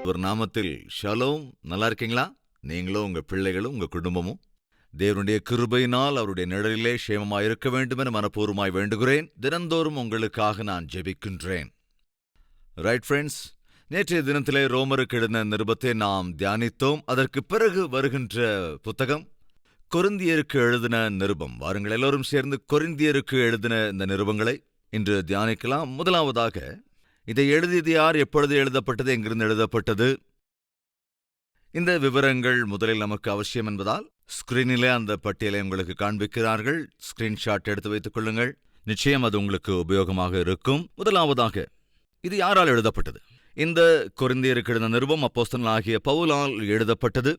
ஒரு நாமத்தில் ஷலோம். நல்லா இருக்கீங்களா? நீங்களும் உங்க பிள்ளைகளும் உங்க குடும்பமும் தேவனுடைய கிருபையினால் அவருடைய நிழலிலே சேமமாய் இருக்க வேண்டும் என மனப்பூர்வமாய் வேண்டுகிறேன். தினந்தோறும் உங்களுக்காக நான் ஜெபிக்கின்றேன். ரைட் ஃப்ரெண்ட்ஸ், நேற்றைய தினத்திலே ரோமருக்கு எழுதின நிருபத்தை நாம் தியானித்தோம். அதற்கு பிறகு வருகின்ற புத்தகம் கொரிந்தியருக்கு எழுதின நிருபம். வாருங்கள் எல்லோரும் சேர்ந்து கொரிந்தியருக்கு எழுதின இந்த நிருபங்களை இன்று தியானிக்கலாம். முதலாவதாக, இதை எழுதியது யார், எப்பொழுது எழுதப்பட்டது, எங்கிருந்து எழுதப்பட்டது, இந்த விவரங்கள் முதலில் நமக்கு அவசியம் என்பதால் ஸ்கிரீனிலே அந்த பட்டியலை உங்களுக்கு காண்பிக்கிறார்கள். ஸ்கிரீன்ஷாட் எடுத்து வைத்துக் கொள்ளுங்கள். நிச்சயம் அது உங்களுக்கு உபயோகமாக இருக்கும். முதலாவதாக, இது யாரால் எழுதப்பட்டது? இந்த கொரிந்தியருக்கு எழுதின நிருபம் அப்போஸ்தலனாகிய பவுலால் எழுதப்பட்டது.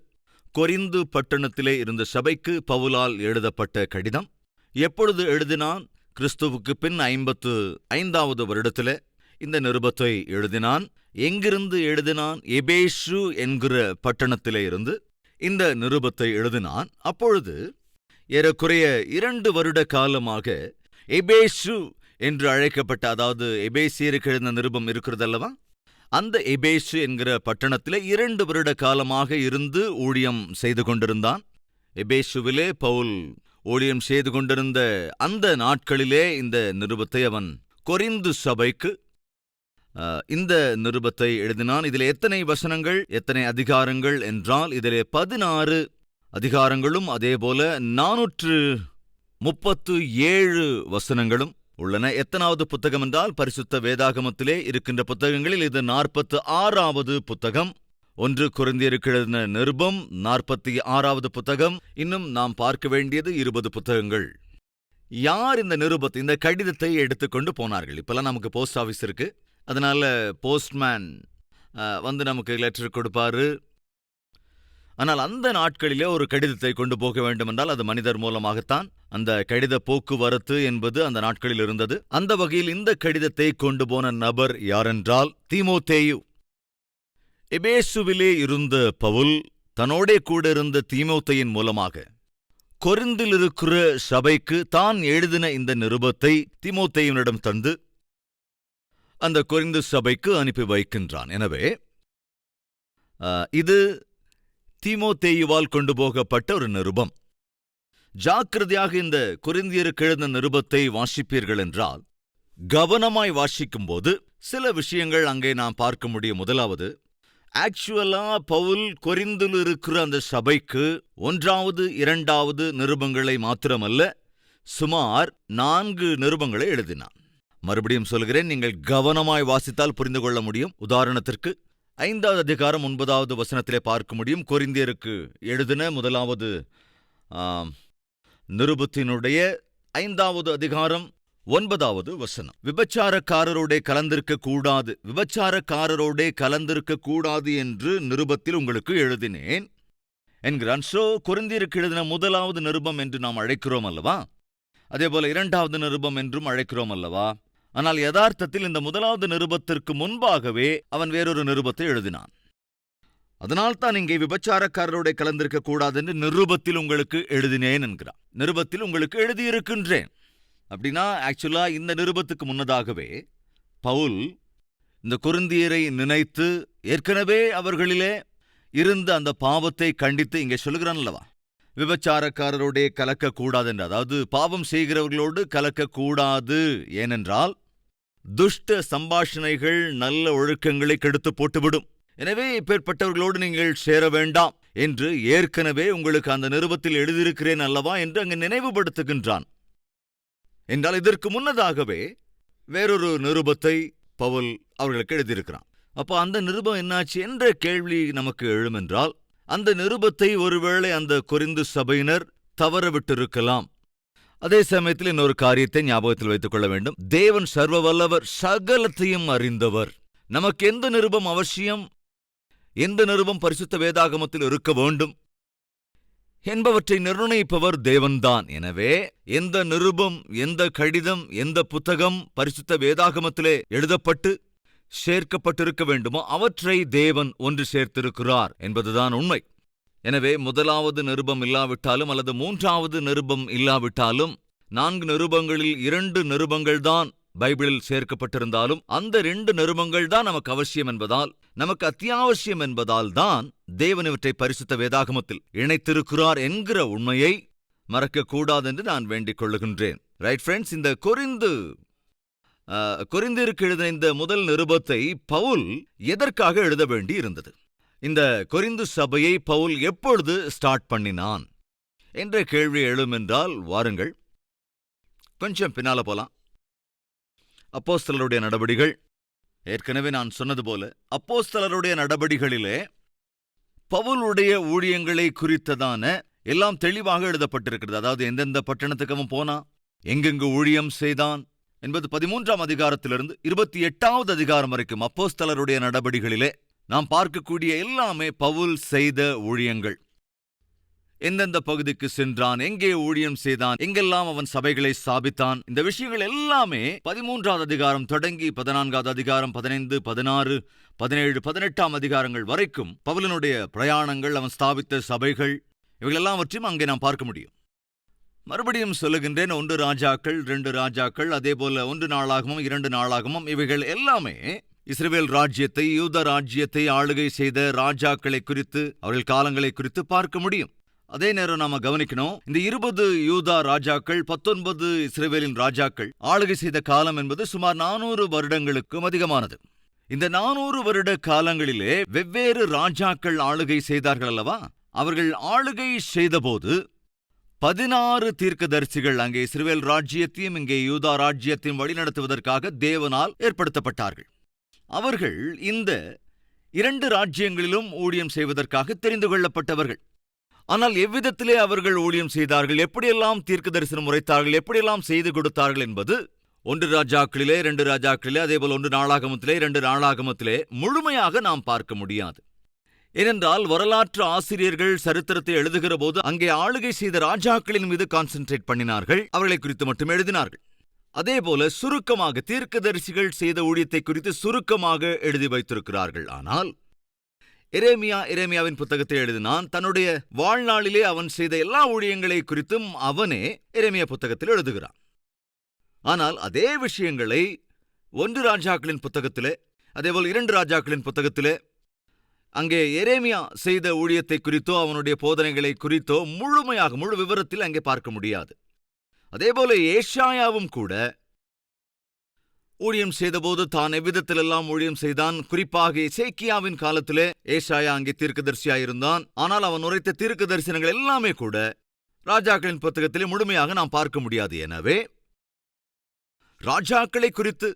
கொரிந்து பட்டணத்திலே இருந்த சபைக்கு பவுலால் எழுதப்பட்ட கடிதம். எப்பொழுது எழுதினான்? கிறிஸ்துவுக்கு பின் 55வது வருடத்திலே இந்த நிருபத்தை எழுதினான். எங்கிருந்து எழுதினான்? எபேசு என்கிற பட்டணத்திலே இருந்து இந்த நிருபத்தை எழுதினான். அப்பொழுது ஏறக்குறைய 2 வருட காலமாக எபேசு என்று அழைக்கப்பட்ட, அதாவது எபேசியருக்கு எழுதின நிருபம் இருக்கிறதல்லவா, அந்த எபேசு என்கிற பட்டணத்திலே 2 வருட காலமாக இருந்து ஊழியம் செய்து கொண்டிருந்தான். எபேசுவிலே பவுல் ஊழியம் செய்து கொண்டிருந்த அந்த நாட்களிலே இந்த நிருபத்தை அவன் கொரிந்து சபைக்கு இந்த நிருபத்தை எழுதினான். இதில் எத்தனை வசனங்கள், எத்தனை அதிகாரங்கள் என்றால், இதிலே 16 அதிகாரங்களும் அதேபோல 437 வசனங்களும் உள்ளன. எத்தனாவது புத்தகம் என்றால், பரிசுத்த வேதாகமத்திலே இருக்கின்ற புத்தகங்களில் இது 46வது புத்தகம். 1 கொரிந்தியருக்கு எழுதின நிருபம் 46வது புத்தகம். இன்னும் நாம் பார்க்க வேண்டியது 20 புத்தகங்கள். யார் இந்த நிருபத்தை, இந்த கடிதத்தை எடுத்துக்கொண்டு போனார்கள்? இப்பெல்லாம் நமக்கு போஸ்ட் ஆஃபீஸ் இருக்கு. அதனால போஸ்ட்மேன் வந்து நமக்கு லெட்டர் கொடுப்பாரு. ஆனால் அந்த நாட்களிலே ஒரு கடிதத்தை கொண்டு போக வேண்டும் என்றால் அது மனிதர் மூலமாகத்தான். அந்த கடித போக்குவரத்து என்பது அந்த நாட்களில் இருந்தது. அந்த வகையில் இந்த கடிதத்தை கொண்டு போன நபர் யாரென்றால் தீமோத்தேயு. எபேசுவிலே இருந்த பவுல் தன்னோடே கூட இருந்த தீமோத்தேயின் மூலமாக கொரிந்தில் இருக்கிற சபைக்கு தான் எழுதின இந்த நிருபத்தை தீமோத்தேயுனிடம் தந்து அந்த கொரிந்து சபைக்கு அனுப்பி வைக்கின்றான். எனவே இது தீமோத்தேயுவால் கொண்டு போகப்பட்ட ஒரு நிருபம். ஜாக்கிரதையாக இந்த கொரிந்தியருக்கு எழுதின நிருபத்தை வாசிப்பீர்கள் என்றால், கவனமாய் வாசிக்கும்போது சில விஷயங்கள் அங்கே நாம் பார்க்க முடியும். முதலாவது, ஆக்சுவலா பவுல் கொரிந்தில் இருக்கிற அந்த சபைக்கு 1வது 2வது நிருபங்களை மாத்திரமல்ல, சுமார் 4 நிருபங்களை எழுதினான். மறுபடியும் சொல்கிறேன், நீங்கள் கவனமாய் வாசித்தால் புரிந்து கொள்ள முடியும். உதாரணத்திற்கு 5வது அதிகாரம் 9வது வசனத்திலே பார்க்க முடியும். கொரிந்தியருக்கு எழுதின 1வது நிருபத்தினுடைய 5வது அதிகாரம் 9வது வசனம். விபச்சாரக்காரரோடே கலந்திருக்க கூடாது, விபச்சாரக்காரரோடே கலந்திருக்க கூடாது என்று நிருபத்தில் உங்களுக்கு எழுதினேன் என்கிறான். கொரிந்தியருக்கு எழுதின 1வது நிருபம் என்று நாம் அழைக்கிறோம் அல்லவா? அதேபோல 2வது நிருபம் என்றும் அழைக்கிறோம் அல்லவா? ஆனால் யதார்த்தத்தில் இந்த 1வது நிருபத்திற்கு முன்பாகவே அவன் வேறொரு நிருபத்தை எழுதினான். அதனால்தான் இங்கே விபச்சாரக்காரரோட கலந்திருக்க கூடாது என்று நிருபத்தில் உங்களுக்கு எழுதினேன் என்கிறான். நிருபத்தில் உங்களுக்கு எழுதியிருக்கின்றேன். அப்படின்னா ஆக்சுவலா இந்த நிருபத்துக்கு முன்னதாகவே பவுல் இந்த கொரிந்தியரை நினைத்து ஏற்கனவே அவர்களிலே இருந்த அந்த பாவத்தை கண்டித்து இங்கே சொல்லுகிறான் அல்லவா, விபச்சாரக்காரரோடே கலக்கக்கூடாது என்று. அதாவது பாவம் செய்கிறவர்களோடு கலக்கக்கூடாது. ஏனென்றால் துஷ்ட சம்பாஷணைகள் நல்ல ஒழுக்கங்களை கெடுத்து போட்டுவிடும். எனவே இப்பேற்பட்டவர்களோடு நீங்கள் சேர வேண்டாம் என்று ஏற்கனவே உங்களுக்கு அந்த நிருபத்தில் எழுதியிருக்கிறேன் அல்லவா என்று அங்கு நினைவுபடுத்துகின்றான். என்றால் இதற்கு முன்னதாகவே வேறொரு நிருபத்தை பவுல் அவர்களுக்கு எழுதியிருக்கிறான். அப்போ அந்த நிருபம் என்னாச்சு என்ற கேள்வி நமக்கு எழுமென்றால், அந்த நிருபத்தை ஒருவேளை அந்த கொரிந்து சபையினர் தவறவிட்டிருக்கலாம். அதே சமயத்தில் இன்னொரு காரியத்தை ஞாபகத்தில் வைத்துக் கொள்ள வேண்டும். தேவன் சர்வ வல்லவர், சகலத்தையும் அறிந்தவர். நமக்கு எந்த நிருபம் அவசியம், எந்த நிருபம் பரிசுத்த வேதாகமத்தில் இருக்க வேண்டும் என்பவற்றை நிர்ணயிப்பவர் தேவன்தான். எனவே எந்த நிருபம், எந்த கடிதம், எந்த புத்தகம் பரிசுத்த வேதாகமத்திலே எழுதப்பட்டு சேர்க்கப்பட்டிருக்க வேண்டுமோ அவற்றை தேவன் ஒன்று சேர்த்திருக்கிறார் என்பதுதான் உண்மை. எனவே 1வது நிருபம் இல்லாவிட்டாலும் அல்லது 3வது நிருபம் இல்லாவிட்டாலும் 4 நிருபங்களில் 2 நிருபங்கள்தான் பைபிளில் சேர்க்கப்பட்டிருந்தாலும் அந்த 2 நிருபங்கள் தான் நமக்கு அவசியம் என்பதால், நமக்கு அத்தியாவசியம் என்பதால் தான் தேவன் இவற்றை பரிசுத்த வேதாகமத்தில் இணைத்திருக்கிறார் என்கிற உண்மையை மறக்கக்கூடாது என்று நான் வேண்டிக் கொள்ளுகின்றேன். ரைட் ஃப்ரெண்ட்ஸ், இந்த கொரிந்தியருக்கு எழுதின இந்த முதல் நிருபத்தை பவுல் எதற்காக எழுத வேண்டி இருந்தது? இந்த கொரிந்து சபையை பவுல் எப்பொழுது ஸ்டார்ட் பண்ணினான் என்ற கேள்வி எழும் என்றால், வாருங்கள் கொஞ்சம் பின்னால போலாம். அப்போஸ்தலருடைய நடபடிகள், ஏற்கனவே நான் சொன்னது போல அப்போஸ்தலருடைய நடபடிகளிலே பவுலுடைய ஊழியங்களை குறித்ததான எல்லாம் தெளிவாக எழுதப்பட்டிருக்கிறது. அதாவது எந்தெந்த பட்டணத்துக்கு அவன் போனா, எங்கெங்கு ஊழியம் செய்தான் என்பது 13ஆம் அதிகாரத்திலிருந்து 28வது அதிகாரம் வரைக்கும் அப்போஸ்தலருடைய நடபடிகளிலே நாம் பார்க்கக்கூடிய எல்லாமே பவுல் செய்த ஊழியங்கள். எந்தெந்த பகுதிக்கு சென்றான், எங்கே ஊழியம் செய்தான், எங்கெல்லாம் அவன் சபைகளை ஸ்தாபித்தான், இந்த விஷயங்கள் எல்லாமே 13வது அதிகாரம் தொடங்கி 14வது அதிகாரம், 15, 16, 17, 18ஆம் அதிகாரங்கள் வரைக்கும் பவுலினுடைய பிரயாணங்கள், அவன் ஸ்தாபித்த சபைகள், இவைகள் எல்லாவற்றையும் அங்கே நாம் பார்க்க முடியும். மறுபடியும் சொல்லுகின்றேன், 1 ராஜாக்கள், 2 ராஜாக்கள், அதே போல 1 நாளாகமும் 2 நாளாகமும், இவைகள் எல்லாமே இஸ்ரவேல் ராஜ்யத்தை, யூத ராஜ்யத்தை ஆளுகை செய்த ராஜாக்களை குறித்து, அவர்கள் காலங்களை குறித்து பார்க்க முடியும். அதே நேரம் நாம கவனிக்கணும், இந்த 20 யூதா ராஜாக்கள், 19 இஸ்ரவேலின் ராஜாக்கள் ஆளுகை செய்த காலம் என்பது சுமார் 400 வருடங்களுக்கும் அதிகமானது. இந்த 400 வருட காலங்களிலே வெவ்வேறு ராஜாக்கள் ஆளுகை செய்தார்கள் அல்லவா? அவர்கள் ஆளுகை செய்தபோது 16 தீர்க்கதரிசிகள் அங்கே இஸ்ரவேல் ராஜ்யத்தையும் இங்கே யூதா ராஜ்யத்தையும் வழிநடத்துவதற்காக தேவனால் ஏற்படுத்தப்பட்டார்கள். அவர்கள் இந்த 2 ராஜ்யங்களிலும் ஊழியம் செய்வதற்காக தெரிந்து கொள்ளப்பட்டவர்கள். ஆனால் எவ்விதத்திலே அவர்கள் ஊழியம் செய்தார்கள், எப்படியெல்லாம் தீர்க்க தரிசனம் உரைத்தார்கள், எப்படியெல்லாம் செய்து கொடுத்தார்கள் என்பது 1 ராஜாக்களிலே, 2 ராஜாக்களிலே, அதேபோல் 1 நாளாகமத்திலே, 2 நாளாகமத்திலே முழுமையாக நாம் பார்க்க முடியாது. ஏனென்றால் வரலாற்று ஆசிரியர்கள் சரித்திரத்தை எழுதுகிற போது அங்கே ஆளுகை செய்த ராஜாக்களின் மீது கான்சென்ட்ரேட் பண்ணினார்கள், அவர்களை குறித்து மட்டும் எழுதினார்கள். அதேபோல சுருக்கமாக தீர்க்கதரிசிகள் செய்த ஊழியத்தை குறித்து சுருக்கமாக எழுதி வைத்திருக்கிறார்கள். ஆனால் எரேமியாவின் புத்தகத்தை எழுதினான். தன்னுடைய வாழ்நாளிலே அவன் செய்த எல்லா ஊழியங்களை குறித்தும் அவனே எரேமியா புத்தகத்தில் எழுதுகிறான். ஆனால் அதே விஷயங்களை 1 ராஜாக்களின் புத்தகத்திலே, அதேபோல் 2 ராஜாக்களின் புத்தகத்திலே அங்கே எரேமியா செய்த ஊழியத்தை குறித்தோ அவனுடைய போதனைகளை குறித்தோ முழுமையாக முழு விவரத்தில் அங்கே பார்க்க முடியாது. அதேபோல ஏசாயாவும் கூட ஊழியம் செய்தபோது தான் எவ்விதத்திலெல்லாம் ஊழியம் செய்தான். குறிப்பாக எசேக்கியாவின் காலத்திலே ஏசாயா அங்கே தீர்க்கதரிசியாயிருந்தான். ஆனால் அவன் உரைத்த தீர்க்க தரிசனங்கள் எல்லாமே கூட ராஜாக்களின் புத்தகத்திலே முழுமையாக நாம் பார்க்க முடியாது. எனவே ராஜாக்களை குறித்து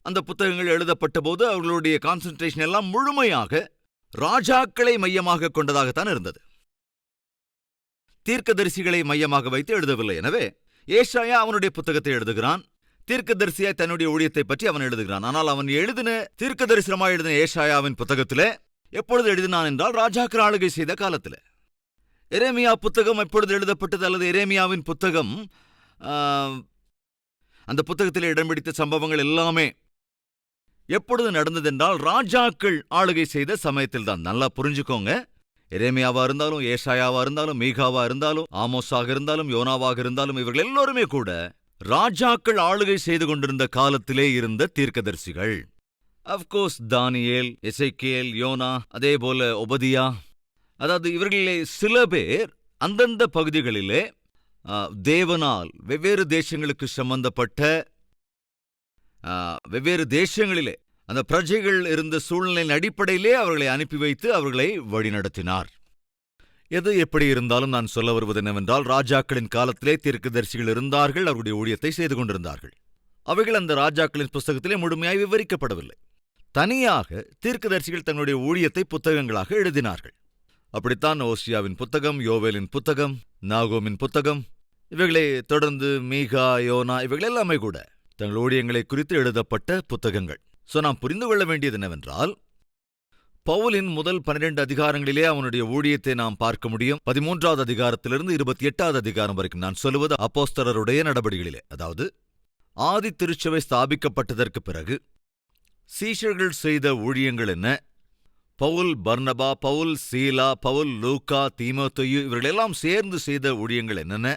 அந்த புத்தகங்கள் எழுதப்பட்ட போது அவர்களுடைய கான்சென்ட்ரேஷன் எல்லாம் முழுமையாக ராஜாக்களை மையமாக கொண்டதாகத்தான் இருந்தது, தீர்க்கதரிசிகளை மையமாக வைத்து எழுதவில்லை. எனவே ஏசாயா அவனுடைய புத்தகத்தை எழுதுகிறான், தீர்க்கதரிசியாய் தன்னுடைய ஊழியத்தை பற்றி அவன் எழுதுகிறான். ஆனால் அவன் எழுதின தீர்க்கதரிசனமாய் எழுதின ஏசாயாவின் புத்தகத்திலே எப்பொழுது எழுதினான் என்றால் ராஜாக்கள் ஆளுகை செய்த காலத்தில். எரேமியா புத்தகம் எப்பொழுது எழுதப்பட்டது, அல்லது எரேமியாவின் புத்தகம் அந்த புத்தகத்தில் இடம் பிடித்த சம்பவங்கள் எல்லாமே எப்பொழுது நடந்ததென்றால் ராஜாக்கள் ஆளுகை செய்த சமயத்தில் தான். நல்லா புரிஞ்சுக்கோங்க, எரேமியாவா இருந்தாலும், ஏசாயாவா இருந்தாலும், மீகாவா இருந்தாலும், ஆமோஸாக இருந்தாலும், யோனாவாக இருந்தாலும், இவர்கள் எல்லோருமே கூட ராஜாக்கள் ஆளுகை செய்து கொண்டிருந்த காலத்திலே இருந்த தீர்க்கதரிசிகள். அப்கோர்ஸ் தானியேல், எசேக்கியேல், யோனா, அதே போல ஒபதியா, அதாவது இவர்களிலே சில பேர் அந்தந்த பகுதிகளிலே தேவனால் வெவ்வேறு தேசங்களுக்கு சம்பந்தப்பட்ட வெவ்வேறு தேசங்களிலே அந்த பிரஜைகள் இருந்த சூழ்நிலையின் அடிப்படையிலே அவர்களை அனுப்பி வைத்து அவர்களை வழிநடத்தினார். எது எப்படி இருந்தாலும் நான் சொல்ல வருவது என்னவென்றால், ராஜாக்களின் காலத்திலே தீர்க்கதரிசிகள் இருந்தார்கள், அவருடைய ஊழியத்தை செய்து கொண்டிருந்தார்கள். அவைகள் அந்த ராஜாக்களின் புஸ்தகத்திலே முழுமையாய் விவரிக்கப்படவில்லை. தனியாக தீர்க்கதரிசிகள் தங்களுடைய ஊழியத்தை புத்தகங்களாக எழுதினார்கள். அப்படித்தான் ஓசியாவின் புத்தகம், யோவேலின் புத்தகம், நாகோமின் புத்தகம், இவைகளை தொடர்ந்து மீகா, யோனா, இவைகள் எல்லாமே கூட தங்கள் ஊழியங்களை குறித்து எழுதப்பட்ட புத்தகங்கள். நாம் புரிந்து கொள்ள வேண்டியது என்னவென்றால், பவுலின் முதல் 12 அதிகாரங்களிலே அவனுடைய ஊழியத்தை நாம் பார்க்க முடியும். 13வது அதிகாரத்திலிருந்து 28வது அதிகாரம் வரைக்கும் நான் சொல்லுவது அப்போஸ்தலருடைய நடபடிகளிலே, அதாவது ஆதி திருச்சபை ஸ்தாபிக்கப்பட்டதற்கு பிறகு சீஷர்கள் செய்த ஊழியங்கள் என்ன, பவுல் பர்னபா, பவுல் சீலா, பவுல் லூக்கா, தீமோத்தேயு இவர்களெல்லாம் சேர்ந்து செய்த ஊழியங்கள் என்னென்ன,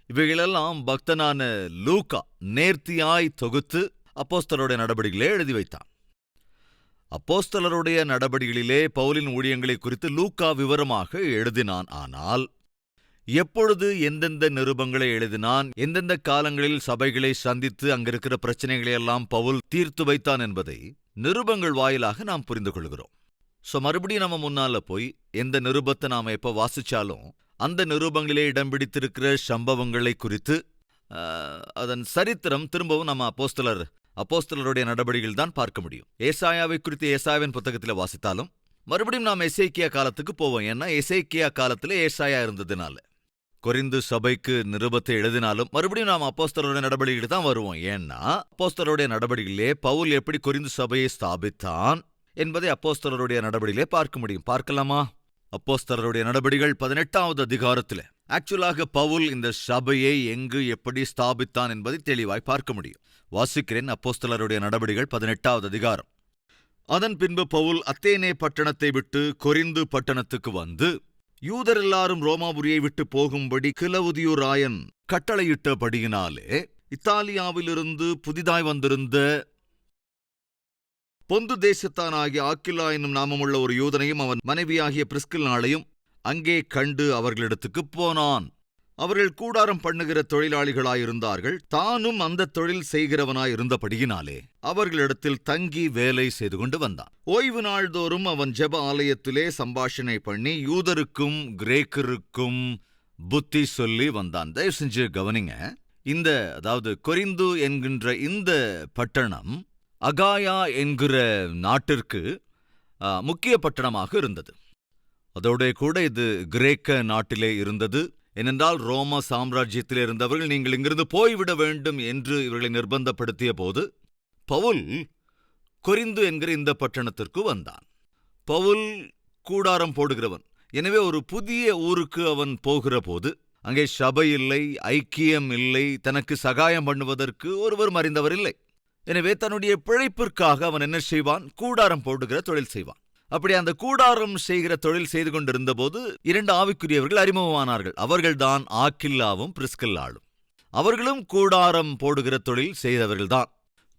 இவைகளெல்லாம் பக்தனான லூக்கா நேர்த்தியாய் தொகுத்து அப்போஸ்தலருடைய நடபடிகளே எழுதி வைத்தான். அப்போஸ்தலருடைய நடபடிகளிலே பவுலின் ஊழியங்களை குறித்து லூக்கா விவரமாக எழுதினான். ஆனால் எப்பொழுது எந்தெந்த நிருபங்களை எழுதினான், எந்தெந்த காலங்களில் சபைகளை சந்தித்து அங்கிருக்கிற பிரச்சனைகளை எல்லாம் பவுல் தீர்த்து வைத்தான் என்பதை நிருபங்கள் வாயிலாக நாம் புரிந்து கொள்கிறோம். மறுபடியும் நம்ம முன்னால போய் எந்த நிருபத்தை நாம எப்ப வாசிச்சாலும் அந்த நிருபங்களிலே இடம் பிடித்திருக்கிற சம்பவங்களை குறித்து அதன் சரித்திரம் திரும்பவும் நம்ம அப்போஸ்தலருடைய நடபடிகள் தான் பார்க்க முடியும். ஏசாயாவை குறித்து ஏசாயாவின் புத்தகத்தில் வாசித்தாலும் மறுபடியும் நாம் எசேக்கியா காலத்துக்கு போவோம். ஏன்னா எசேக்கியா காலத்துல ஏசாயா இருந்ததுனால கொரிந்து சபைக்கு நிருபத்தை எழுதினாலும் மறுபடியும் நாம் அப்போஸ்தலருடைய நடபடிகள் தான் வருவோம். ஏன்னா அப்போஸ்தலருடைய நடபடிகளிலே பவுல் எப்படி கொரிந்து சபையை ஸ்தாபித்தான் என்பதை அப்போஸ்தலருடைய நடபடியிலே பார்க்க முடியும். பார்க்கலாமா? அப்போஸ்தலருடைய நடபடிகள் 18வது அதிகாரத்தில் ஆக்சுவலாக பவுல் இந்த சபையை எங்கு எப்படி ஸ்தாபித்தான் என்பதை தெளிவாய் பார்க்க முடியும். வாசிக்கிறேன். அப்போஸ்தலருடைய நடபடிகள் 18வது அதிகாரம். அதன் பின்பு பவுல் அத்தேனே பட்டணத்தை விட்டு கொரிந்து பட்டணத்துக்கு வந்து யூதர் எல்லாரும் ரோமாபுரியை விட்டு போகும்படி கிலவுதியு ராயன் கட்டளையிட்டபடியினாலே இத்தாலியாவிலிருந்து புதிதாய் வந்திருந்த பொந்து தேசத்தானாகிய ஆக்கில்லா என்னும் நாமமுள்ள ஒரு யூதனையும் அவன் மனைவியாகிய பிரிஸ்கில்லாளையும் அங்கே கண்டு அவர்களிடத்துக்கு போனான். அவர்கள் கூடாரம் பண்ணுகிற தொழிலாளிகளாயிருந்தார்கள். தானும் அந்த தொழில் செய்கிறவனாயிருந்தபடியினாலே அவர்களிடத்தில் தங்கி வேலை செய்து கொண்டு வந்தான். ஓய்வு நாள்தோறும் அவன் ஜெப ஆலயத்திலே சம்பாஷணை பண்ணி யூதருக்கும் கிரேக்கருக்கும் புத்தி சொல்லி வந்தான். தயவு செஞ்சு கவனிங்க. அதாவது கொரிந்து என்கின்ற இந்த பட்டணம் அகாயா என்கிற நாட்டிற்கு முக்கிய பட்டணமாக இருந்தது. அதோட கூட இது கிரேக்க நாட்டிலே இருந்தது. ஏனென்றால் ரோம சாம்ராஜ்யத்திலே இருந்தவர்கள் நீங்கள் இங்கிருந்து போய்விட வேண்டும் என்று இவர்களை நிர்பந்தப்படுத்திய போது பவுல் கொரிந்து என்கிற இந்த பட்டணத்திற்கு வந்தான். பவுல் கூடாரம் போடுகிறவன். எனவே ஒரு புதிய ஊருக்கு அவன் போகிற போது அங்கே சபை இல்லை, ஐக்கியம் இல்லை, தனக்கு சகாயம் பண்ணுவதற்கு ஒருவர் மறைந்தவர் இல்லை. எனவே தன்னுடைய பிழைப்பிற்காக அவன் என்ன செய்வான்? கூடாரம் போடுகிற தொழில் செய்வான். அப்படி அந்த கூடாரம் செய்கிற தொழில் செய்து கொண்டிருந்த போது 2 ஆவிக்குரியவர்கள் அறிமுகமானார்கள். அவர்கள்தான் ஆக்கில்லாவும் பிரிஸ்கில்லாளும். அவர்களும் கூடாரம் போடுகிற தொழில் செய்தவர்கள்தான்.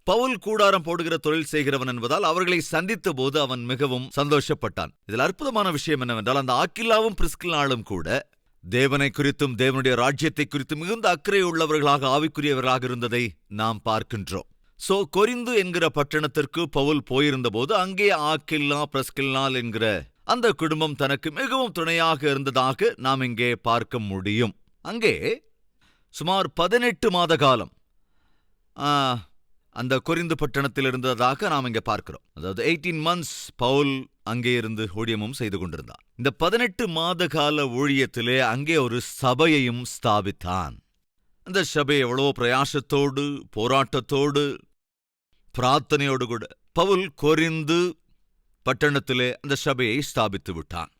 பவுல் கூடாரம் போடுகிற தொழில் செய்கிறவன் என்பதால் அவர்களை சந்தித்த போது அவன் மிகவும் சந்தோஷப்பட்டான். இதில் அற்புதமான விஷயம் என்னவென்றால் அந்த ஆக்கில்லாவும் பிரிஸ்கில்லாளும் கூட தேவனை குறித்தும் தேவனுடைய ராஜ்யத்தை குறித்தும் மிகுந்த அக்கறை உள்ளவர்களாக ஆவிக்குரியவர்களாக இருந்ததை நாம் பார்க்கின்றோம். கொரிந்து என்கிற பட்டணத்திற்கு பவுல் போயிருந்த போது அங்கே ஆக்கில்லா பிரிஸ்கில்லாள் என்கிற அந்த குடும்பம் தனக்கு மிகவும் துணையாக இருந்ததாக நாம் இங்கே பார்க்க முடியும். அங்கே சுமார் 18 மாத காலம் அந்த கொரிந்து பட்டணத்தில் இருந்ததாக நாம் இங்கே பார்க்கிறோம். அதாவது 18 months பவுல் அங்கே இருந்து ஊழியமும் செய்து கொண்டிருந்தான். இந்த 18 மாத கால ஊழியத்திலே அங்கே ஒரு சபையையும் ஸ்தாபித்தான். அந்த சபை எவ்வளவோ பிரயாசத்தோடு போராட்டத்தோடு பிரார்த்தனையோடு கூட பவுல் கொரிந்து பட்டணத்திலே அந்த சபையை ஸ்தாபித்து விட்டான்.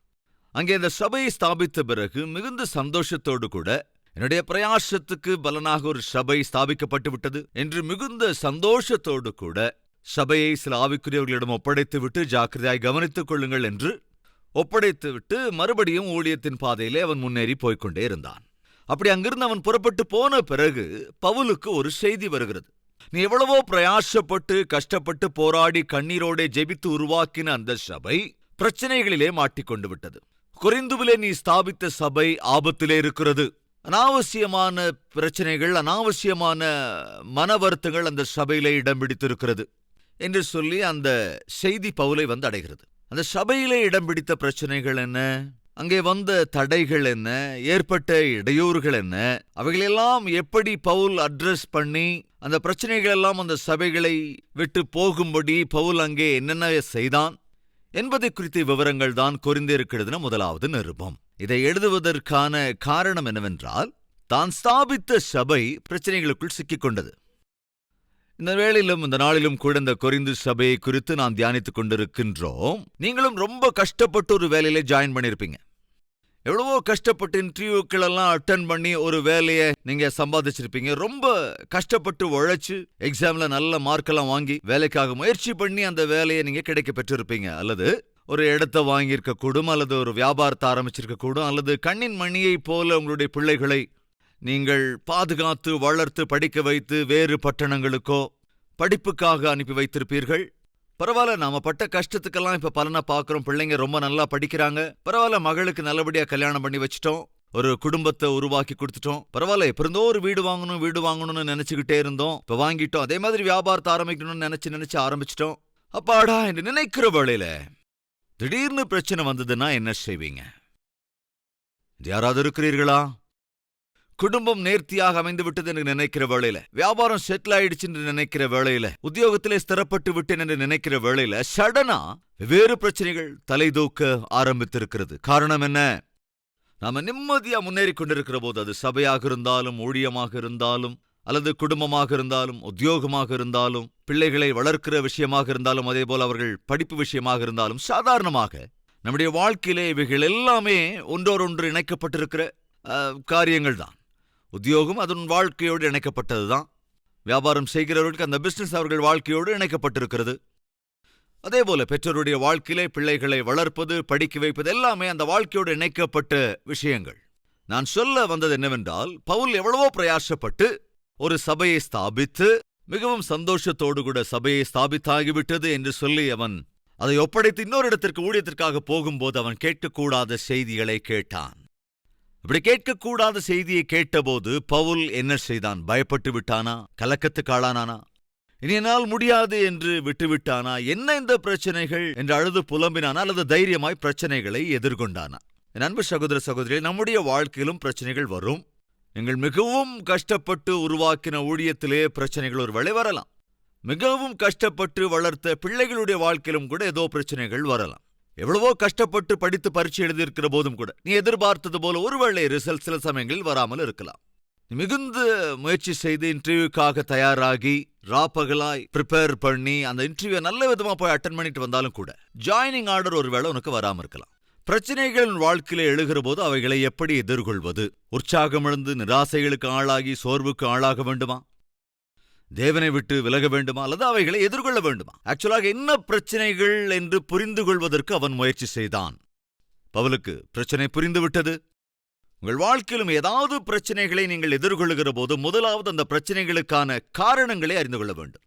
அங்கே அந்த சபையை ஸ்தாபித்த பிறகு மிகுந்த சந்தோஷத்தோடு கூட என்னுடைய பிரயாசத்துக்கு பலனாக ஒரு சபை ஸ்தாபிக்கப்பட்டு விட்டது என்று மிகுந்த சந்தோஷத்தோடு கூட சபையை சில ஆவிக்குரியவர்களிடம் ஒப்படைத்து விட்டு ஜாக்கிரதையாய் கவனித்துக் கொள்ளுங்கள் என்று ஒப்படைத்து விட்டு மறுபடியும் ஊழியத்தின் பாதையிலே அவன் முன்னேறி போய்கொண்டே இருந்தான். அப்படி அங்கிருந்து அவன் புறப்பட்டு போன பிறகு பவுலுக்கு ஒரு செய்தி வருகிறது. நீ எவ்வளவோ பிரயாசப்பட்டு கஷ்டப்பட்டு போராடி கண்ணீரோட ஜெபித்து உருவாக்கின அந்த சபை பிரச்சனைகளிலே மாட்டிக்கொண்டு விட்டது. கொரிந்துவிலே நீ ஸ்தாபித்த சபை ஆபத்திலே இருக்கிறது. அனாவசியமான பிரச்சனைகள், அனாவசியமான மன வருத்தங்கள் அந்த சபையிலே இடம் பிடித்திருக்கிறது என்று சொல்லி அந்த செய்தி பவுலை வந்து அடைகிறது. அந்த சபையிலே இடம் பிடித்த பிரச்சனைகள் என்ன, அங்கே வந்த தடைகள் என்ன, ஏற்பட்ட இடையூறுகள் என்ன, அவைகளெல்லாம் எப்படி பவுல் அட்ரஸ் பண்ணி அந்த பிரச்சனைகள் எல்லாம் அந்த சபைகளை விட்டு போகும்படி பவுல் அங்கே என்னென்ன செய்தான் என்பதை குறித்த விவரங்கள் தான் கொரிந்தியருக்கெழுதின முதலாவது நிருபம். இதை எழுதுவதற்கான காரணம் என்னவென்றால் தான் ஸ்தாபித்த சபை பிரச்சனைகளுக்குள் சிக்கிக் கொண்டது. இந்த வேளையிலும் இந்த நாளிலும் கூட இந்த கொரிந்து சபையை குறித்து நாம் தியானித்துக் கொண்டிருக்கின்றோம். நீங்களும் ரொம்ப கஷ்டப்பட்டு ஒரு வேலையில ஜாயின் பண்ணிருப்பீங்க. எவ்வளவோ கஷ்டப்பட்டு இன்டர்வியூக்கள் எல்லாம் அட்டன் பண்ணி ஒரு வேலையை நீங்க சம்பாதிச்சிருப்பீங்க. ரொம்ப கஷ்டப்பட்டு உழைச்சு எக்ஸாம்ல நல்ல மார்க்கெல்லாம் வாங்கி வேலைக்காக முயற்சி பண்ணி அந்த வேலையை நீங்க கிடைக்க பெற்றிருப்பீங்க. அல்லது ஒரு இடத்தை வாங்கியிருக்க கூடும், அல்லது ஒரு வியாபாரத்தை ஆரம்பிச்சிருக்க கூடும், அல்லது கண்ணின் மணியை போல உங்களுடைய பிள்ளைகளை நீங்கள் பாதுகாத்து வளர்த்து படிக்க வைத்து வேறு பட்டணங்களுக்கோ படிப்புக்காக அனுப்பி வைத்திருப்பீர்கள். பரவாயில்ல, நாம பட்ட கஷ்டத்துக்கெல்லாம் இப்ப பலனை பார்க்கிறோம். பிள்ளைங்க ரொம்ப நல்லா படிக்கிறாங்க. பரவாயில்ல, மகளுக்கு நல்லபடியா கல்யாணம் பண்ணி வச்சிட்டோம், ஒரு குடும்பத்தை உருவாக்கி கொடுத்துட்டோம். பரவாயில்ல, எப்ப இருந்தோ ஒரு வீடு வாங்கணும்னு நினைச்சுக்கிட்டே இருந்தோம், இப்ப வாங்கிட்டோம். அதே மாதிரி வியாபாரத்தை ஆரம்பிக்கணும்னு நினைச்சு ஆரம்பிச்சிட்டோம். அப்பாடா என்று நினைக்கிற வேளையில திடீர்னு பிரச்சனை வந்ததுன்னா என்ன செய்வீங்க? யாராவது இருக்கிறீர்களா? குடும்பம் நேர்த்தியாக அமைந்து விட்டது என்று நினைக்கிற வேளையில, வியாபாரம் செட்டில் ஆயிடுச்சு என்று நினைக்கிற வேளையில, உத்தியோகத்திலே ஸ்திரப்பட்டு விட்டேன் என்று நினைக்கிற வேளையில சடனா வெவ்வேறு பிரச்சனைகள் தலை தூக்க ஆரம்பித்திருக்கிறது. காரணம் என்ன? நாம நிம்மதியா முன்னேறி கொண்டிருக்கிற போது, அது சபையாக இருந்தாலும், ஊழியமாக இருந்தாலும், அல்லது குடும்பமாக இருந்தாலும், உத்தியோகமாக இருந்தாலும், பிள்ளைகளை வளர்க்கிற விஷயமாக இருந்தாலும், அதே போல அவர்கள் படிப்பு விஷயமாக இருந்தாலும், சாதாரணமாக நம்முடைய வாழ்க்கையிலே இவைகள் எல்லாமே ஒன்றோடொன்று இணைக்கப்பட்டிருக்கிற காரியங்கள் தான். உத்தியோகம் அதன் வாழ்க்கையோடு இணைக்கப்பட்டதுதான். வியாபாரம் செய்கிறவர்களுக்கு அந்த பிசினஸ் அவர்கள் வாழ்க்கையோடு இணைக்கப்பட்டிருக்கிறது. அதே போல பெற்றோருடைய வாழ்க்கையிலே பிள்ளைகளை வளர்ப்பது, படிக்க வைப்பது எல்லாமே அந்த வாழ்க்கையோடு இணைக்கப்பட்ட விஷயங்கள். நான் சொல்ல வந்தது என்னவென்றால், பவுல் எவ்வளவோ பிரயாசப்பட்டு ஒரு சபையை ஸ்தாபித்து, மிகவும் சந்தோஷத்தோடு கூட சபையை ஸ்தாபித்தாகிவிட்டது என்று சொல்லி அவன் அதை ஒப்படைத்து இன்னொரு இடத்திற்கு ஊழியத்திற்காக போகும்போது அவன் கேட்கக்கூடாத செய்திகளை கேட்டான். இப்படி கேட்கக்கூடாத செய்தியை கேட்டபோது பவுல் என்ன செய்தான்? பயப்பட்டு விட்டானா? கலக்கத்துக்கு ஆளானானா? இனி என்னால் முடியாது என்று விட்டுவிட்டானா? என்ன இந்த பிரச்சனைகள் என்று அழுது புலம்பினானா? அல்லது தைரியமாய் பிரச்சனைகளை எதிர்கொண்டானா? என் அன்பு சகோதர சகோதரி, நம்முடைய வாழ்க்கையிலும் பிரச்சனைகள் வரும். நீங்கள் மிகவும் கஷ்டப்பட்டு உருவாக்கின ஊழியத்திலே பிரச்சனைகள் ஒரு வேளை வரலாம். மிகவும் கஷ்டப்பட்டு வளர்த்த பிள்ளைகளுடைய வாழ்க்கையிலும் கூட ஏதோ பிரச்சனைகள் வரலாம். எவ்வளவோ கஷ்டப்பட்டு படித்து பரீட்சை எழுதியிருக்கிற போதும் கூட நீ எதிர்பார்த்தது போல ஒருவேளை ரிசல்ட் சில சமயங்களில் வராமல் இருக்கலாம். நீ மிகுந்த முயற்சி செய்து இன்டர்வியூக்காக தயாராகி ராப்பகலாய் ப்ரிப்பேர் பண்ணி அந்த இன்டர்வியூ நல்ல விதமா போய் அட்டன் பண்ணிட்டு வந்தாலும் கூட ஜாயினிங் ஆர்டர் ஒருவேளை உனக்கு வராமல் இருக்கலாம். பிரச்சனைகள் வாழ்க்கையில எழுகிற போது அவைகளை எப்படி எதிர்கொள்வது? உற்சாகமிழந்து நிராசைகளுக்கு ஆளாகி சோர்வுக்கு ஆளாக வேண்டுமா? தேவனை விட்டு விலக வேண்டுமா? அல்லது அவைகளை எதிர்கொள்ள வேண்டுமா? ஆக்சுவலாக என்ன பிரச்சனைகள் என்று புரிந்து கொள்வதற்கு அவன் முயற்சி செய்தான். பவுலுக்கு பிரச்சனை புரிந்துவிட்டது. உங்கள் வாழ்க்கையிலும் ஏதாவது பிரச்சனைகளை நீங்கள் எதிர்கொள்ளுகிற போது முதலாவது அந்த பிரச்சனைகளுக்கான காரணங்களை அறிந்து கொள்ள வேண்டும்.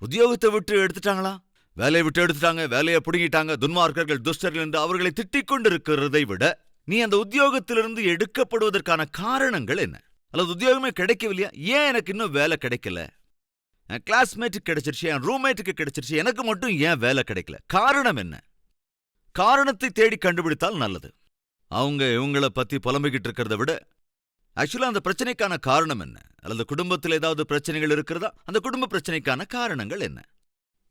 உத்தியோகத்தை விட்டு எடுத்துட்டாங்களா? வேலையை விட்டு எடுத்துட்டாங்க, வேலையை பிடுங்கிட்டாங்க, துன்மார்க்கர்கள் துஷ்டர்கள் என்று அவர்களை திட்டிக் கொண்டிருக்கிறதை விட நீ அந்த உத்தியோகத்திலிருந்து எடுக்கப்படுவதற்கான காரணங்கள் என்ன? அல்லது உத்தியோகமே கிடைக்கவில்லையா? ஏன் எனக்கு இன்னும் வேலை கிடைக்கல? என் கிளாஸ்மேட்டுக்கு கிடைச்சிருச்சு, என் ரூம்மேட்டுக்கு கிடைச்சிருச்சு, எனக்கு மட்டும் ஏன் வேலை கிடைக்கல? காரணம் என்ன? காரணத்தை தேடி கண்டுபிடித்தால் நல்லது. அவங்க இவங்கள பத்தி புலம்பிக்கிட்டு இருக்கிறத விட ஆக்சுவலா அந்த பிரச்சனைக்கான காரணம் என்ன? அல்லது குடும்பத்தில் ஏதாவது பிரச்சனைகள் இருக்கிறதா? அந்த குடும்ப பிரச்சனைக்கான காரணங்கள் என்ன?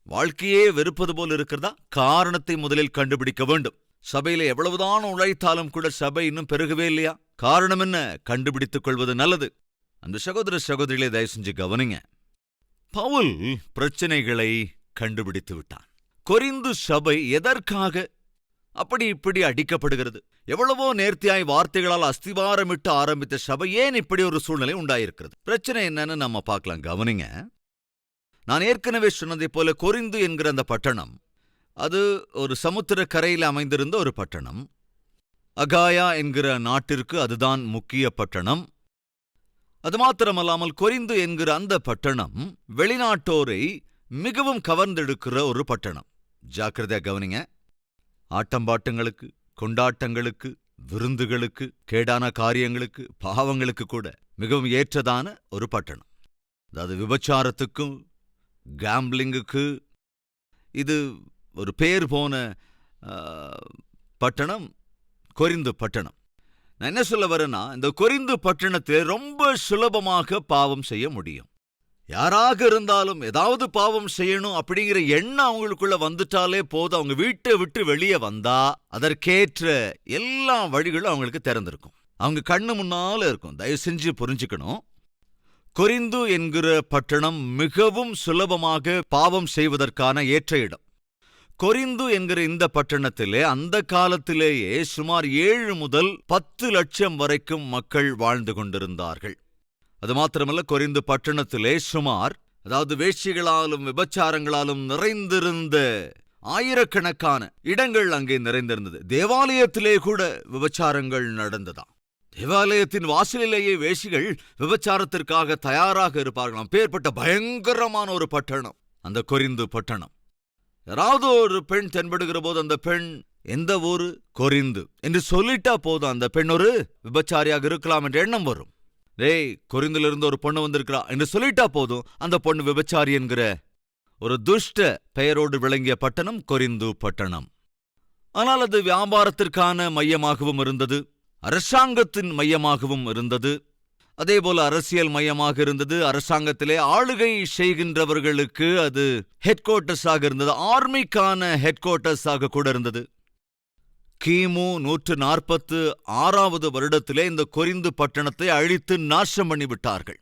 வாழ்க்கையே வெறுப்பது போல் இருக்கிறதா? காரணத்தை முதலில் கண்டுபிடிக்க வேண்டும். சபையில எவ்வளவுதான் உழைத்தாலும் கூட சபை இன்னும் பெருகவே இல்லையா? காரணம் என்ன? கண்டுபிடித்துக் கொள்வது நல்லது. அந்த சகோதர சகோதரிகளை தயவு செஞ்சு கவனிங்க. பவுல் பிரச்சனைகளை கண்டுபிடித்து விட்டான். கொரிந்து சபை எதற்காக அப்படி இப்படி அடிக்கப்படுகிறது? எவ்வளவோ நேர்த்தியாய் வார்த்தைகளால் அஸ்திவாரமிட்டு ஆரம்பித்த சபை ஏன் இப்படி ஒரு சூழ்நிலை உண்டாயிருக்கிறது? பிரச்சனை என்னன்னு நம்ம பார்க்கலாம். கவனிங்க. நான் ஏற்கனவே சொன்னதைப் போல கொரிந்து என்கிற அந்த பட்டணம் அது ஒரு சமுத்திர கரையில் அமைந்திருந்த ஒரு பட்டணம். அகாயா என்கிற நாட்டிற்கு அதுதான் முக்கிய பட்டணம். அது மாத்திரமல்லாமல் கொரிந்து என்கிற அந்த பட்டணம் வெளிநாட்டோரை மிகவும் கவர்ந்தெடுக்கிற ஒரு பட்டணம். ஜாக்கிரதையா கவனிங்க. ஆட்டம்பாட்டங்களுக்கு, கொண்டாட்டங்களுக்கு, விருந்துகளுக்கு, கேடான காரியங்களுக்கு, பாவங்களுக்கு கூட மிகவும் ஏற்றதான ஒரு பட்டணம். அதாவது விபச்சாரத்துக்கும் கேம்பிளிங்குக்கு இது ஒரு பேர் போன பட்டணம் கொரிந்து பட்டணம். நான் என்ன சொல்ல வரேன்னா, இந்த கொரிந்து பட்டணத்தில் ரொம்ப சுலபமாக பாவம் செய்ய முடியும். யாராக இருந்தாலும் ஏதாவது பாவம் செய்யணும் அப்படிங்கிற எண்ணம் அவங்களுக்குள்ள வந்துட்டாலே போதும். அவங்க வீட்டை விட்டு வெளியே வந்தா அதற்கேற்ற எல்லா வழிகளும் அவங்களுக்கு திறந்திருக்கும். அவங்க கண்ணு முன்னால இருக்கும். தயவு செஞ்சு புரிஞ்சுக்கணும். கொரிந்து என்கிற பட்டணம் மிகவும் சுலபமாக பாவம் செய்வதற்கான ஏற்ற இடம். கொரிந்து என்கிற இந்த பட்டணத்திலே அந்த காலத்திலேயே சுமார் 7 முதல் 10 லட்சம் வரைக்கும் மக்கள் வாழ்ந்து கொண்டிருந்தார்கள். அது மாத்திரமல்ல, கொரிந்து பட்டணத்திலே சுமார், அதாவது வேஷ்டிகளாலும் விபச்சாரங்களாலும் நிறைந்திருந்த ஆயிரக்கணக்கான இடங்கள் அங்கே நிறைந்திருந்தது. தேவாலயத்திலே கூட விபச்சாரங்கள் நடந்ததாம். தேவாலயத்தின் வாசலிலேயே வேசிகள் விபச்சாரத்திற்காக தயாராக இருப்பார்களாம். பேர்பட்ட பயங்கரமான ஒரு பட்டணம் அந்த கொரிந்து பட்டணம். யாராவது ஒரு பெண் தென்படுகிற போது அந்த பெண் எந்த ஊரு, கொரிந்து என்று சொல்லிட்டா போதும், அந்த பெண் ஒரு விபச்சாரியாக இருக்கலாம் என்ற எண்ணம் வரும். டேய், கொரிந்தில இருந்து ஒரு பொண்ணு வந்திருக்கிறா என்று சொல்லிட்டா போதும், அந்த பொண்ணு விபச்சாரி என்கிற ஒரு துஷ்ட பெயரோடு விளங்கிய பட்டணம் கொரிந்து பட்டணம். ஆனால் அது வியாபாரத்திற்கான மையமாகவும் இருந்தது, அரசாங்கத்தின் மையமாகவும் இருந்தது, அதேபோல அரசியல் மையமாக இருந்தது. அரசாங்கத்திலே ஆளுகை செய்கின்றவர்களுக்கு அது ஹெட் குவார்ட்டர்ஸாக இருந்தது, ஆர்மிக்கான ஹெட் குவார்ட்டர்ஸாக கூட இருந்தது. கிமு 146வது வருடத்திலே இந்த கொரிந்து பட்டணத்தை அழித்து நாசம் பண்ணிவிட்டார்கள்.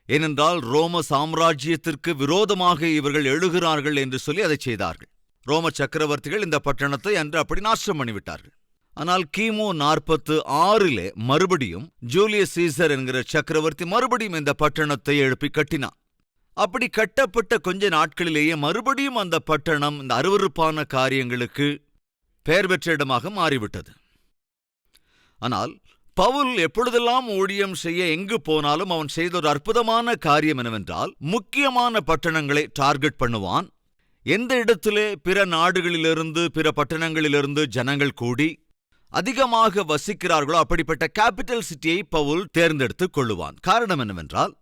ஏனென்றால் ரோம சாம்ராஜ்யத்திற்கு விரோதமாக இவர்கள் எழுகிறார்கள் என்று சொல்லி அதை செய்தார்கள். ரோம சக்கரவர்த்திகள் இந்த பட்டணத்தை அன்று அப்படி நாசம் பண்ணிவிட்டார்கள். ஆனால் கிமு 46 மறுபடியும் ஜூலியஸ் சீசர் என்கிற சக்கரவர்த்தி மறுபடியும் இந்த பட்டணத்தை எழுப்பி கட்டினார். அப்படி கட்டப்பட்ட கொஞ்ச நாட்களிலேயே மறுபடியும் அந்த பட்டணம் இந்த அருவருப்பான காரியங்களுக்கு பெயர் பெற்ற இடமாக மாறிவிட்டது. ஆனால் பவுல் எப்பொழுதெல்லாம் ஊழியம் செய்ய எங்கு போனாலும் அவன் செய்த ஒரு அற்புதமான காரியம் என்னவென்றால், முக்கியமான பட்டணங்களை டார்கெட் பண்ணுவான். எந்த இடத்திலே பிற நாடுகளிலிருந்து பிற பட்டணங்களிலிருந்து ஜனங்கள் கூடி அதிகமாக வசிக்கிறார்களோ அப்படிப்பட்ட கேபிட்டல் சிட்டியை பவுல் தேர்ந்தெடுத்துக் கொள்ளுவான். காரணம் என்னவென்றால்,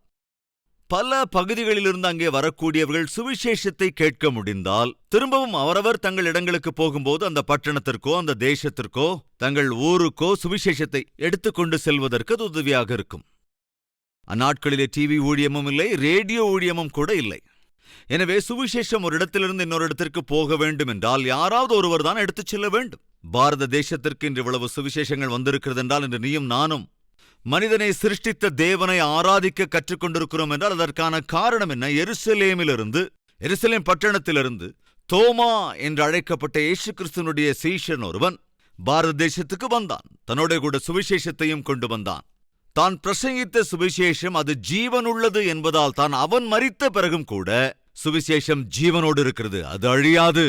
பல பகுதிகளிலிருந்து அங்கே வரக்கூடியவர்கள் சுவிசேஷத்தை கேட்க முடிந்தால் திரும்பவும் அவரவர் தங்கள் இடங்களுக்கு போகும்போது அந்த பட்டணத்திற்கோ அந்த தேசத்திற்கோ தங்கள் ஊருக்கோ சுவிசேஷத்தை எடுத்துக்கொண்டு செல்வதற்கு அது உதவியாக இருக்கும். அந்நாட்களிலே டிவி ஊழியமும் இல்லை, ரேடியோ ஊழியமும் கூட இல்லை. எனவே சுவிசேஷம் ஒரு இடத்திலிருந்து இன்னொரு இடத்திற்கு போக வேண்டும் என்றால் யாராவது ஒருவர் தான் எடுத்துச் செல்ல வேண்டும். பாரத தேசத்திற்கு இன்று இவ்வளவு சுவிசேஷங்கள் வந்திருக்கிறது என்றால் இன்று நீயும் நானும் மனிதனை சிருஷ்டித்த தேவனை ஆராதிக்க கற்றுக்கொண்டிருக்கிறோம் என்றால் அதற்கான காரணம் என்ன? எருசலேம் பட்டணத்திலிருந்து தோமா என்று அழைக்கப்பட்ட இயேசு கிறிஸ்துவனுடைய சீஷன் ஒருவன் பாரத தேசத்துக்கு வந்தான். தன்னோட கூட சுவிசேஷத்தையும் கொண்டு வந்தான். தான் பிரசங்கித்த சுவிசேஷம் அது ஜீவனுள்ளது என்பதால் தான் அவன் மரித்த பிறகும் கூட சுவிசேஷம் ஜீவனோடு இருக்கிறது, அது அழியாது.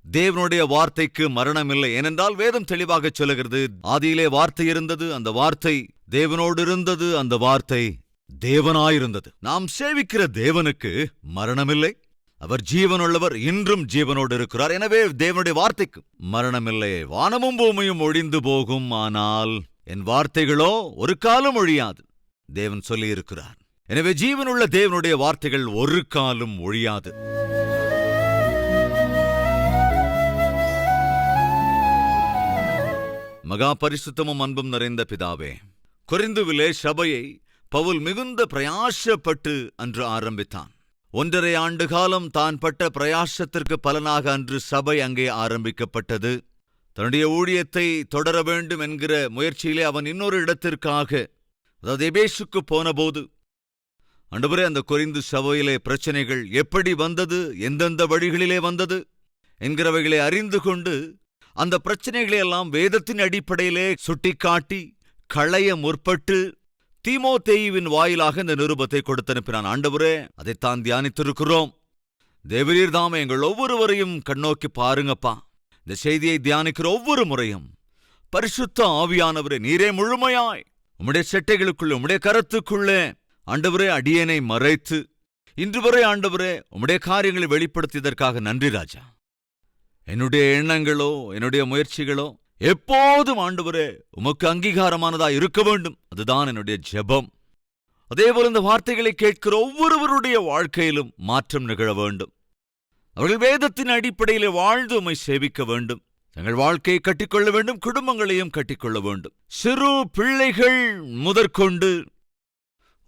தேவனுடைய வார்த்தைக்கு மரணம் இல்லை. ஏனென்றால் வேதம் தெளிவாக சொல்லுகிறது, ஆதியிலே வார்த்தை இருந்தது, அந்த வார்த்தை தேவனோடு இருந்தது, அந்த வார்த்தை தேவனாயிருந்தது. நாம் சேவிக்கிற தேவனுக்கு மரணமில்லை, அவர் ஜீவனுள்ளவர், இன்றும் ஜீவனோடு இருக்கிறார். எனவே தேவனுடைய வார்த்தைக்கு மரணமில்லை. வானமும் பூமியும் ஒழிந்து போகும், ஆனால் என் வார்த்தைகளோ ஒரு காலம் ஒழியாது, தேவன் சொல்லியிருக்கிறார். எனவே ஜீவனுள்ள தேவனுடைய வார்த்தைகள் ஒரு காலம் ஒழியாது. மகா பரிசுத்தமும் அன்பும் நிறைந்த பிதாவே, கொரிந்துவிலே சபையை பவுல் மிகுந்த பிரயாசப்பட்டு அன்று ஆரம்பித்தான். 1.5 ஆண்டு காலம் தான் பட்ட பிரயாசத்திற்கு பலனாக அன்று சபை அங்கே ஆரம்பிக்கப்பட்டது. தன்னுடைய ஊழியத்தை தொடர வேண்டும் என்கிற முயற்சியிலே அவன் இன்னொரு இடத்திற்காக, அதாவது எபேசுக்கு போனபோது, ஆண்டவரே, அந்த கொரிந்து சபையிலே பிரச்சனைகள் எப்படி வந்தது, எந்தெந்த வழிகளிலே வந்தது என்கிறவைகளை அறிந்து கொண்டு அந்த பிரச்சனைகளை எல்லாம் வேதத்தின் அடிப்படையிலே சுட்டிக்காட்டி களைய முற்பட்டு தீமோத்தேயுவின் வாயிலாக இந்த நிருபத்தை கொடுத்தனுப்பினான். ஆண்டவரே, அதைத்தான் தியானித்திருக்கிறோம். தேவரீர் தாமே எங்கள் ஒவ்வொருவரையும் கண்ணோக்கி பாருங்கப்பா. இந்த செய்தியை தியானிக்கிற ஒவ்வொரு முறையும் பரிசுத்த ஆவியானவரே, நீரே முழுமையாய் உம்முடைய செட்டைகளுக்குள்ளே, உம்முடைய கரத்துக்குள்ளே ஆண்டவரே அடியேனை மறைத்து இன்று வரை ஆண்டவரே உம்முடைய காரியங்களை வெளிப்படுத்தியதற்காக நன்றி ராஜா. என்னுடைய எண்ணங்களோ என்னுடைய முயற்சிகளோ எப்போதும் ஆண்டவரே உமக்கு அங்கீகாரமானதா இருக்க வேண்டும், அதுதான் என்னுடைய ஜெபம். அதேபோல இந்த வார்த்தைகளை கேட்கிற ஒவ்வொருவருடைய வாழ்க்கையிலும் மாற்றம் நிகழ வேண்டும். அவர்கள் வேதத்தின் அடிப்படையில் வாழ்ந்து உம்மை சேவிக்க வேண்டும், தங்கள் வாழ்க்கையை கட்டிக்கொள்ள வேண்டும், குடும்பங்களையும் கட்டிக்கொள்ள வேண்டும். சிறு பிள்ளைகள் முதற்கொண்டு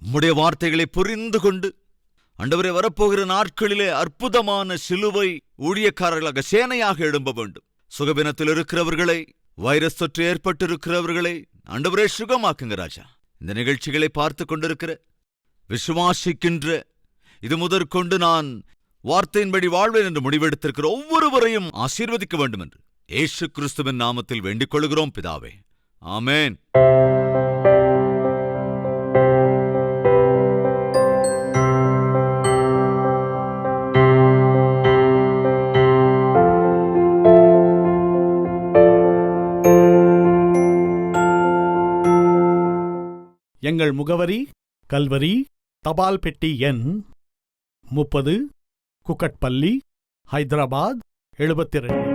உம்முடைய வார்த்தைகளை புரிந்து கொண்டு ஆண்டவரே வரப்போகிற நாட்களிலே அற்புதமான சிலுவை ஊழியக்காரர்களாக சேனையாக எழும்ப வேண்டும். சுகபினத்தில் இருக்கிறவர்களை, வைரஸ் தொற்று ஏற்பட்டிருக்கிறவர்களை ஆண்டவரே சுகமாக்குங்க ராஜா. இந்த நிகழ்ச்சிகளை பார்த்து கொண்டிருக்கிற விசுவாசிக்கின்ற, இது முதற்கொண்டு நான் வார்த்தையின்படி வாழ்வேன் என்று முடிவெடுத்திருக்கிற ஒவ்வொருவரையும் ஆசீர்வதிக்க வேண்டும் என்று இயேசு கிறிஸ்துவின் நாமத்தில் வேண்டிக் கொள்கிறோம் பிதாவே, ஆமென். எங்கள் முகவரி கல்வரி, தபால் பெட்டி எண் 30, குக்கட்பள்ளி, ஹைதராபாத் 72.